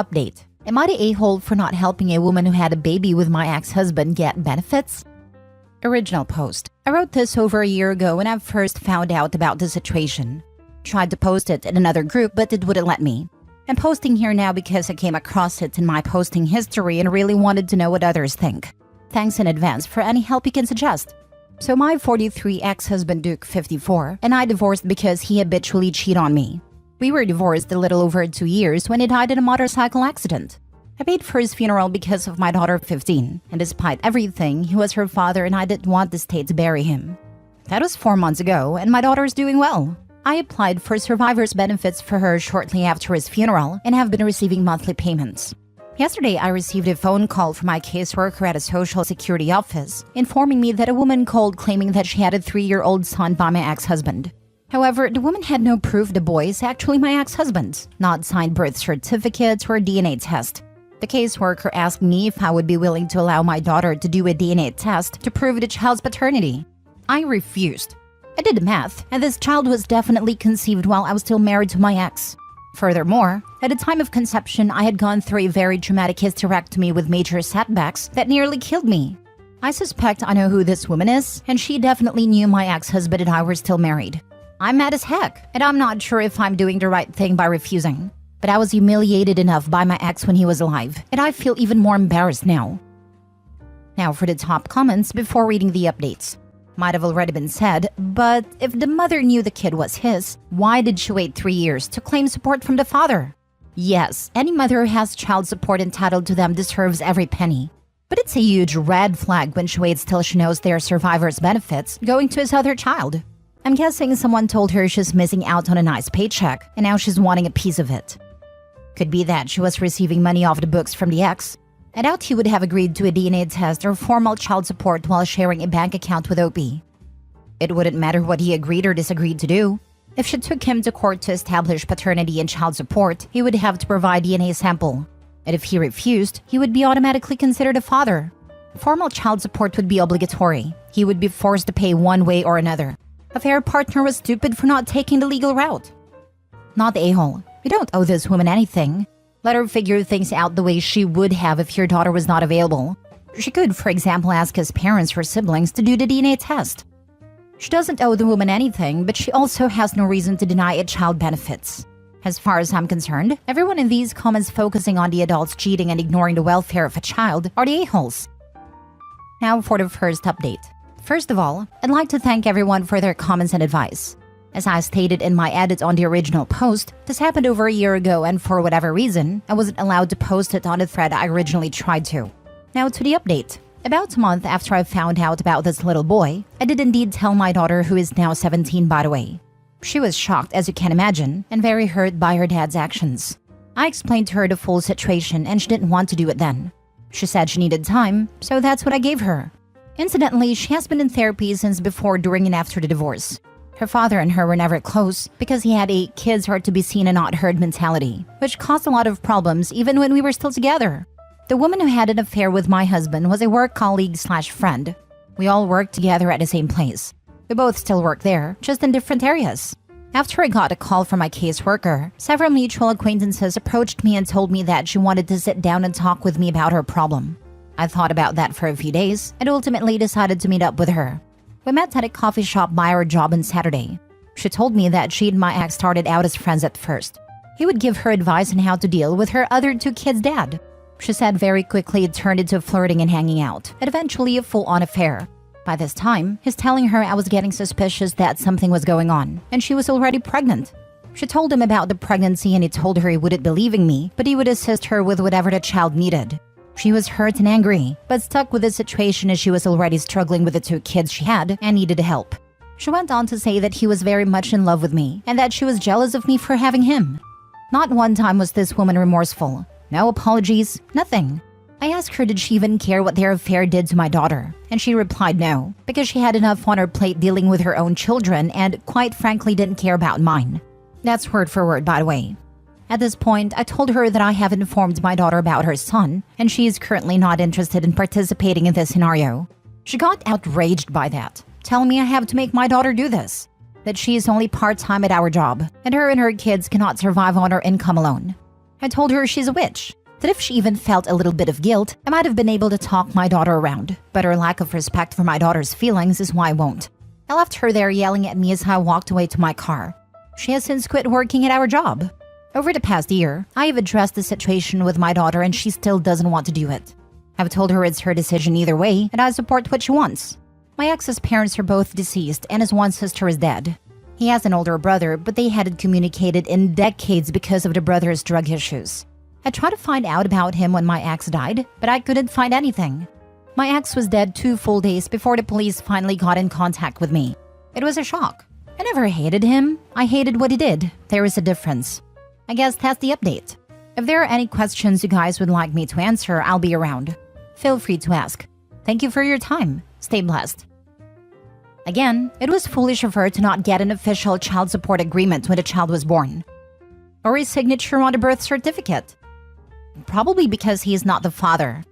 Update. Am I the a-hole for not helping a woman who had a baby with my ex-husband get benefits? Original post. I wrote this over a year ago when I first found out about the situation. Tried to post it in another group, but it wouldn't let me. I'm posting here now because I came across it in my posting history and really wanted to know what others think. Thanks in advance for any help you can suggest. So my 43 ex-husband Duke 54 and I divorced because he habitually cheated on me. We were divorced a little over 2 years when he died in a motorcycle accident. I paid for his funeral because of my daughter 15, and despite everything, he was her father and I didn't want the state to bury him. That was 4 months ago, and my daughter is doing well. I applied for survivor's benefits for her shortly after his funeral and have been receiving monthly payments. Yesterday, I received a phone call from my caseworker at a social security office, informing me that a woman called claiming that she had a 3-year-old son by my ex-husband. However, the woman had no proof the boy is actually my ex-husband's, not signed birth certificates or a DNA test. The caseworker asked me if I would be willing to allow my daughter to do a DNA test to prove the child's paternity. I refused. I did the math, and this child was definitely conceived while I was still married to my ex. Furthermore, at the time of conception, I had gone through a very traumatic hysterectomy with major setbacks that nearly killed me. I suspect I know who this woman is, and she definitely knew my ex-husband and I were still married. I'm mad as heck, and I'm not sure if I'm doing the right thing by refusing. But I was humiliated enough by my ex when he was alive, and I feel even more embarrassed now. Now for the top comments before reading the updates. Might have already been said, but if the mother knew the kid was his, why did she wait 3 years to claim support from the father? Yes, any mother who has child support entitled to them deserves every penny. But it's a huge red flag when she waits till she knows their survivor's benefits going to his other child. I'm guessing someone told her she's missing out on a nice paycheck, and now she's wanting a piece of it. Could be that she was receiving money off the books from the ex. I doubt he would have agreed to a DNA test or formal child support while sharing a bank account with OP. It wouldn't matter what he agreed or disagreed to do. If she took him to court to establish paternity and child support, he would have to provide DNA sample. And if he refused, he would be automatically considered a father. Formal child support would be obligatory. He would be forced to pay one way or another. A fair partner was stupid for not taking the legal route. Not the a-hole. You don't owe this woman anything. Let her figure things out the way she would have if your daughter was not available. She could, for example, ask his parents or siblings to do the DNA test. She doesn't owe the woman anything, but she also has no reason to deny a child benefits. As far as I'm concerned, everyone in these comments focusing on the adults cheating and ignoring the welfare of a child are the a-holes. Now for the first update. First of all, I'd like to thank everyone for their comments and advice. As I stated in my edit on the original post, this happened over a year ago and for whatever reason, I wasn't allowed to post it on the thread I originally tried to. Now to the update. About a month after I found out about this little boy, I did indeed tell my daughter, who is now 17 by the way. She was shocked, as you can imagine, and very hurt by her dad's actions. I explained to her the full situation and she didn't want to do it then. She said she needed time, so that's what I gave her. Incidentally, she has been in therapy since before, during, and after the divorce. Her father and her were never close because he had a kids are to be seen and not heard mentality, which caused a lot of problems even when we were still together. The woman who had an affair with my husband was a work colleague/friend. We all worked together at the same place. We both still work there, just in different areas. After I got a call from my caseworker, several mutual acquaintances approached me and told me that she wanted to sit down and talk with me about her problem. I thought about that for a few days and ultimately decided to meet up with her. We met at a coffee shop by our job on Saturday. She told me that she and my ex started out as friends at first. He would give her advice on how to deal with her other 2 kids' dad. She said very quickly it turned into flirting and hanging out, and eventually a full-on affair. By this time, he's telling her I was getting suspicious that something was going on, and she was already pregnant. She told him about the pregnancy and he told her he wouldn't believing me, but he would assist her with whatever the child needed. She was hurt and angry, but stuck with the situation as she was already struggling with the 2 kids she had and needed help. She went on to say that he was very much in love with me and that she was jealous of me for having him. Not one time was this woman remorseful. No apologies, nothing. I asked her did she even care what their affair did to my daughter, and she replied no, because she had enough on her plate dealing with her own children and quite frankly didn't care about mine. That's word for word, by the way. At this point, I told her that I have informed my daughter about her son, and she is currently not interested in participating in this scenario. She got outraged by that, telling me I have to make my daughter do this, that she is only part-time at our job, and her kids cannot survive on her income alone. I told her she's a witch, that if she even felt a little bit of guilt, I might have been able to talk my daughter around, but her lack of respect for my daughter's feelings is why I won't. I left her there yelling at me as I walked away to my car. She has since quit working at our job. Over the past year, I have addressed the situation with my daughter and she still doesn't want to do it. I've told her it's her decision either way and I support what she wants. My ex's parents are both deceased and his one sister is dead. He has an older brother, but they hadn't communicated in decades because of the brother's drug issues. I tried to find out about him when my ex died, but I couldn't find anything. My ex was dead 2 full days before the police finally got in contact with me. It was a shock. I never hated him. I hated what he did. There is a difference. I guess that's the update. If there are any questions you guys would like me to answer, I'll be around. Feel free to ask. Thank you for your time. Stay blessed. Again, it was foolish of her to not get an official child support agreement when the child was born. Or a signature on the birth certificate. Probably because he is not the father.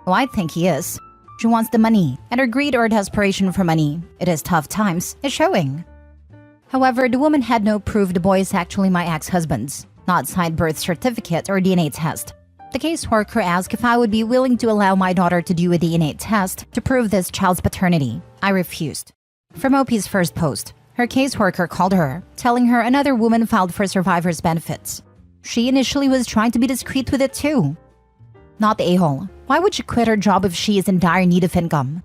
Oh, I think he is. She wants the money, and her greed or desperation for money, it is tough times, is showing. However, the woman had no proof the boy is actually my ex-husband's, not signed birth certificate or DNA test. The caseworker asked if I would be willing to allow my daughter to do a DNA test to prove this child's paternity. I refused. From OP's first post, her caseworker called her, telling her another woman filed for survivor's benefits. She initially was trying to be discreet with it too. Not the a-hole. Why would she quit her job if she is in dire need of income?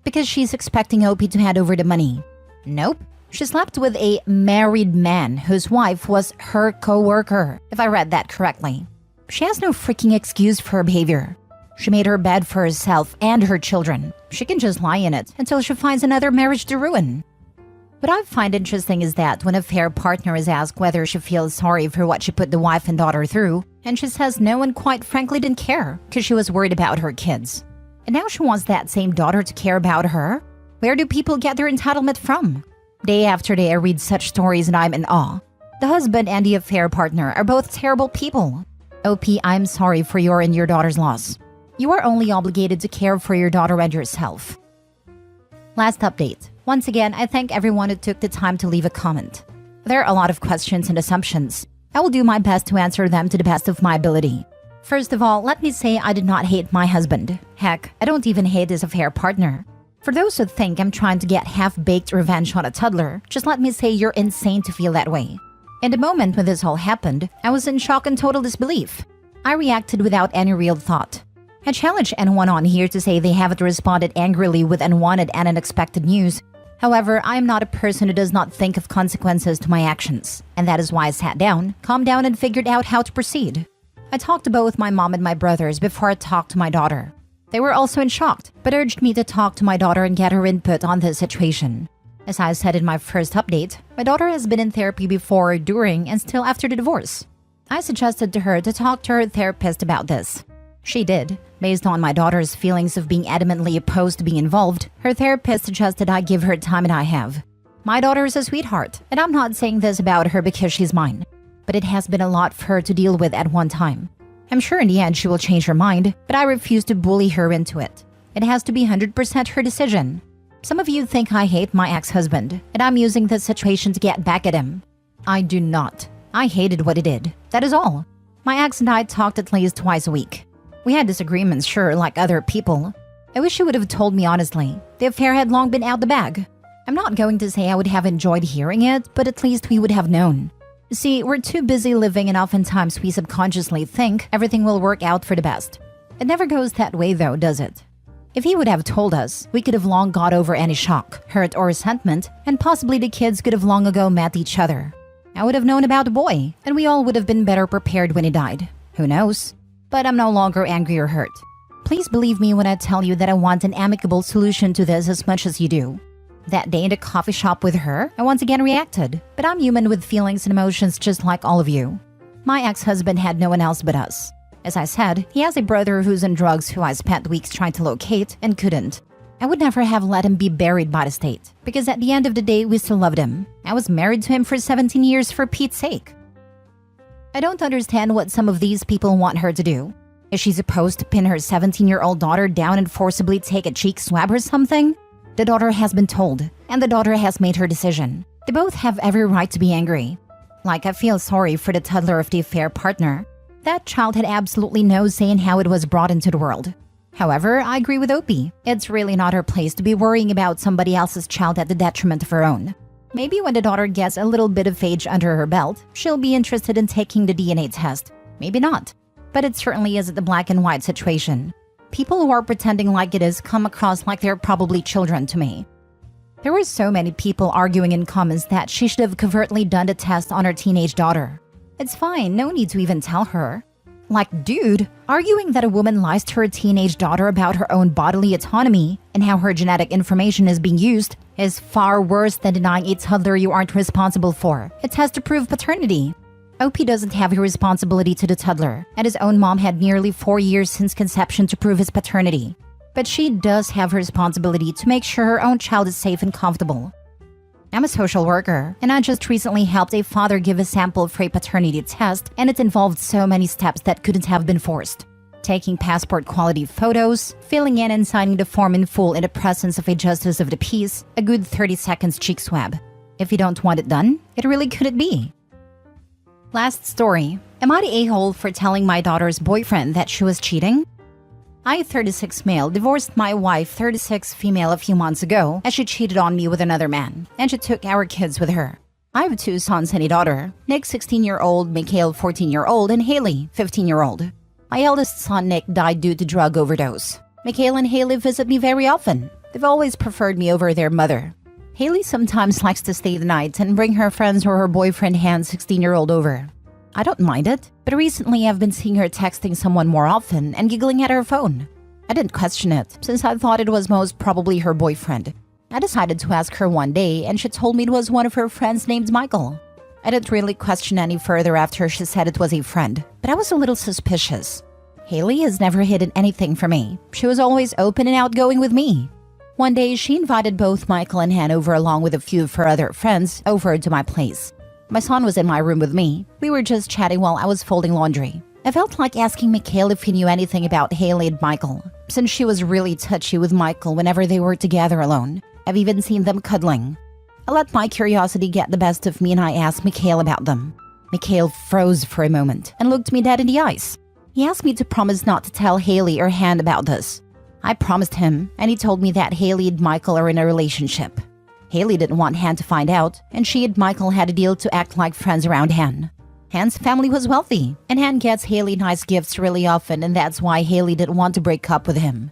Because she's expecting OP to hand over the money. Nope. She slept with a married man whose wife was her co-worker, if I read that correctly. She has no freaking excuse for her behavior. She made her bed for herself and her children. She can just lie in it until she finds another marriage to ruin. What I find interesting is that when a fair partner is asked whether she feels sorry for what she put the wife and daughter through, and she says no and quite frankly didn't care because she was worried about her kids. And now she wants that same daughter to care about her? Where do people get their entitlement from? Day after day I read such stories and I'm in awe. The husband and the affair partner are both terrible people. OP, I'm sorry for your and your daughter's loss. You are only obligated to care for your daughter and yourself. Last update. Once again, I thank everyone who took the time to leave a comment. There are a lot of questions and assumptions. I will do my best to answer them to the best of my ability. First of all, let me say I did not hate my husband. Heck, I don't even hate his affair partner. For those who think I'm trying to get half-baked revenge on a toddler, just let me say you're insane to feel that way. In the moment when this all happened, I was in shock and total disbelief. I reacted without any real thought. I challenge anyone on here to say they haven't responded angrily with unwanted and unexpected news. However, I am not a person who does not think of consequences to my actions, and that is why I sat down, calmed down, and figured out how to proceed. I talked to both my mom and my brothers before I talked to my daughter. They were also in shock, but urged me to talk to my daughter and get her input on this situation. As I said in my first update, my daughter has been in therapy before, during, and still after the divorce. I suggested to her to talk to her therapist about this. She did. Based on my daughter's feelings of being adamantly opposed to being involved, her therapist suggested I give her time and I have. My daughter is a sweetheart, and I'm not saying this about her because she's mine. But it has been a lot for her to deal with at one time. I'm sure in the end she will change her mind, but I refuse to bully her into it. It has to be 100% her decision. Some of you think I hate my ex-husband, and I'm using this situation to get back at him. I do not. I hated what he did. That is all. My ex and I talked at least twice a week. We had disagreements, sure, like other people. I wish he would have told me honestly. The affair had long been out the bag. I'm not going to say I would have enjoyed hearing it, but at least we would have known. See, we're too busy living and oftentimes we subconsciously think everything will work out for the best. It never goes that way though, does it? If he would have told us, we could have long got over any shock, hurt or resentment, and possibly the kids could have long ago met each other. I would have known about the boy, and we all would have been better prepared when he died. Who knows? But I'm no longer angry or hurt. Please believe me when I tell you that I want an amicable solution to this as much as you do. That day in the coffee shop with her, I once again reacted, but I'm human with feelings and emotions just like all of you. My ex-husband had no one else but us. As I said, he has a brother who's on drugs who I spent weeks trying to locate and couldn't. I would never have let him be buried by the state, because at the end of the day, we still loved him. I was married to him for 17 years for Pete's sake. I don't understand what some of these people want her to do. Is she supposed to pin her 17-year-old daughter down and forcibly take a cheek swab or something? The daughter has been told, and the daughter has made her decision. They both have every right to be angry. Like, I feel sorry for the toddler of the affair partner. That child had absolutely no say in how it was brought into the world. However, I agree with Opie. It's really not her place to be worrying about somebody else's child at the detriment of her own. Maybe when the daughter gets a little bit of age under her belt, she'll be interested in taking the DNA test. Maybe not. But it certainly isn't a black and white situation. People who are pretending like it is come across like they're probably children to me. There were so many people arguing in comments that she should have covertly done the test on her teenage daughter. It's fine, no need to even tell her. Like, dude, arguing that a woman lies to her teenage daughter about her own bodily autonomy and how her genetic information is being used is far worse than denying a toddler you aren't responsible for. It has to prove paternity. Opie doesn't have a responsibility to the toddler, and his own mom had nearly 4 years since conception to prove his paternity. But she does have a responsibility to make sure her own child is safe and comfortable. I'm a social worker, and I just recently helped a father give a sample for a paternity test, and it involved so many steps that couldn't have been forced. Taking passport quality photos, filling in and signing the form in full in the presence of a justice of the peace, a good 30 seconds cheek swab. If you don't want it done, it really couldn't be. Last story. Am I the a-hole for telling my daughter's boyfriend that she was cheating? I, 36 male, divorced my wife, 36 female, a few months ago as she cheated on me with another man, and she took our kids with her. I have 2 sons and a daughter, Nick 16-year-old, Mikhail 14-year-old, and Haley 15-year-old. My eldest son Nick died due to drug overdose. Mikhail and Haley visit me very often. They've always preferred me over their mother. Haley sometimes likes to stay the night and bring her friends or her boyfriend Han 16-year-old over. I don't mind it, but recently I've been seeing her texting someone more often and giggling at her phone. I didn't question it, since I thought it was most probably her boyfriend. I decided to ask her one day, and she told me it was one of her friends named Michael. I didn't really question any further after she said it was a friend, but I was a little suspicious. Haley has never hidden anything from me. She was always open and outgoing with me. One day, she invited both Michael and Han over along with a few of her other friends over to my place. My son was in my room with me. We were just chatting while I was folding laundry. I felt like asking Mikhail if he knew anything about Haley and Michael, since she was really touchy with Michael whenever they were together alone. I've even seen them cuddling. I let my curiosity get the best of me and I asked Mikhail about them. Mikhail froze for a moment and looked me dead in the eyes. He asked me to promise not to tell Haley or Han about this. I promised him, and he told me that Haley and Michael are in a relationship. Haley didn't want Han to find out, and she and Michael had a deal to act like friends around Han. Han's family was wealthy, and Han gets Haley nice gifts really often, and that's why Haley didn't want to break up with him.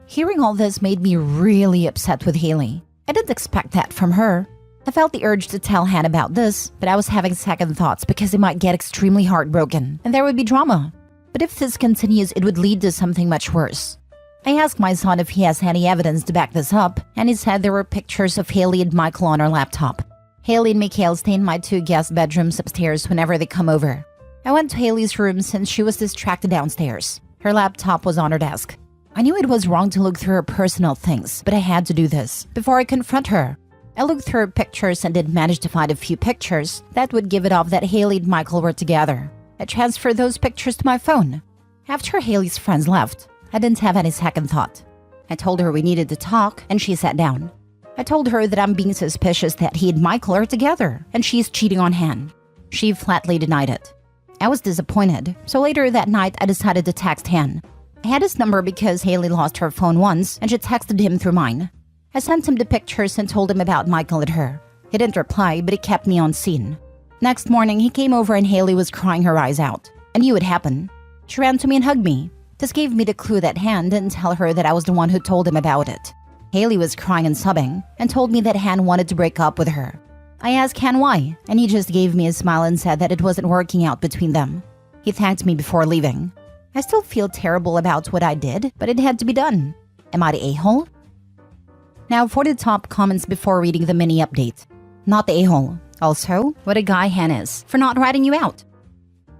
Hearing all this made me really upset with Haley. I didn't expect that from her. I felt the urge to tell Han about this, but I was having second thoughts because he might get extremely heartbroken, and there would be drama. But if this continues, it would lead to something much worse. I asked my son if he has any evidence to back this up, and he said there were pictures of Haley and Michael on our laptop. Haley and Mikhail stay in my 2 guest bedrooms upstairs whenever they come over. I went to Haley's room since she was distracted downstairs. Her laptop was on her desk. I knew it was wrong to look through her personal things, but I had to do this before I confront her. I looked through her pictures and did manage to find a few pictures that would give it off that Haley and Michael were together. I transferred those pictures to my phone. After Haley's friends left, I didn't have any second thought. I told her we needed to talk, and she sat down. I told her that I'm being suspicious that he and Michael are together, and she's cheating on Han. She flatly denied it. I was disappointed, so later that night I decided to text Han. I had his number because Haley lost her phone once, and she texted him through mine. I sent him the pictures and told him about Michael and her. He didn't reply, but he kept me on scene. Next morning, he came over and Haley was crying her eyes out. I knew it happened. She ran to me and hugged me. This gave me the clue that Han didn't tell her that I was the one who told him about it. Haley was crying and sobbing and told me that Han wanted to break up with her. I asked Han why, and he just gave me a smile and said that it wasn't working out between them. He thanked me before leaving. I still feel terrible about what I did, but it had to be done. Am I the a-hole? Now for the top comments before reading the mini update. Not the a-hole. Also, what a guy Han is for not ratting you out.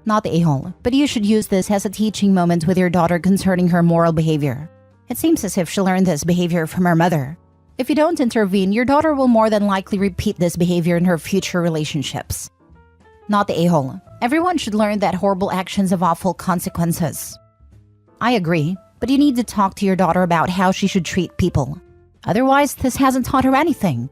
Not the a-hole, but you should use this as a teaching moment with your daughter concerning her moral behavior. It seems as if she learned this behavior from her mother. If you don't intervene, your daughter will more than likely repeat this behavior in her future relationships. Not the a-hole. Everyone should learn that horrible actions have awful consequences. I agree, but you need to talk to your daughter about how she should treat people. Otherwise, this hasn't taught her anything.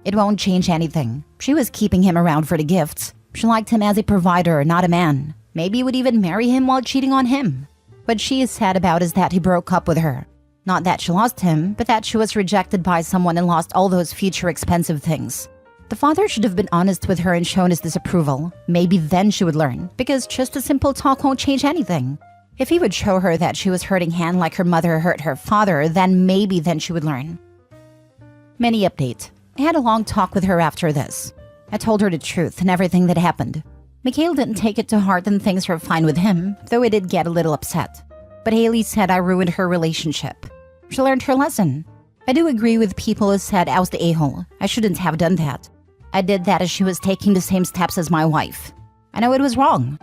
It won't change anything. She was keeping him around for the gifts. She liked him as a provider, not a man. Maybe would even marry him while cheating on him. What she is sad about is that he broke up with her. Not that she lost him, but that she was rejected by someone and lost all those future expensive things. The father should have been honest with her and shown his disapproval. Maybe then she would learn, because just a simple talk won't change anything. If he would show her that she was hurting Han like her mother hurt her father, then maybe then she would learn. Mini update. I had a long talk with her after this. I told her the truth and everything that happened. Mikhail didn't take it to heart and things were fine with him, though he did get a little upset. But Haley said I ruined her relationship. She learned her lesson. I do agree with people who said I was the a-hole. I shouldn't have done that. I did that as she was taking the same steps as my wife. I know it was wrong.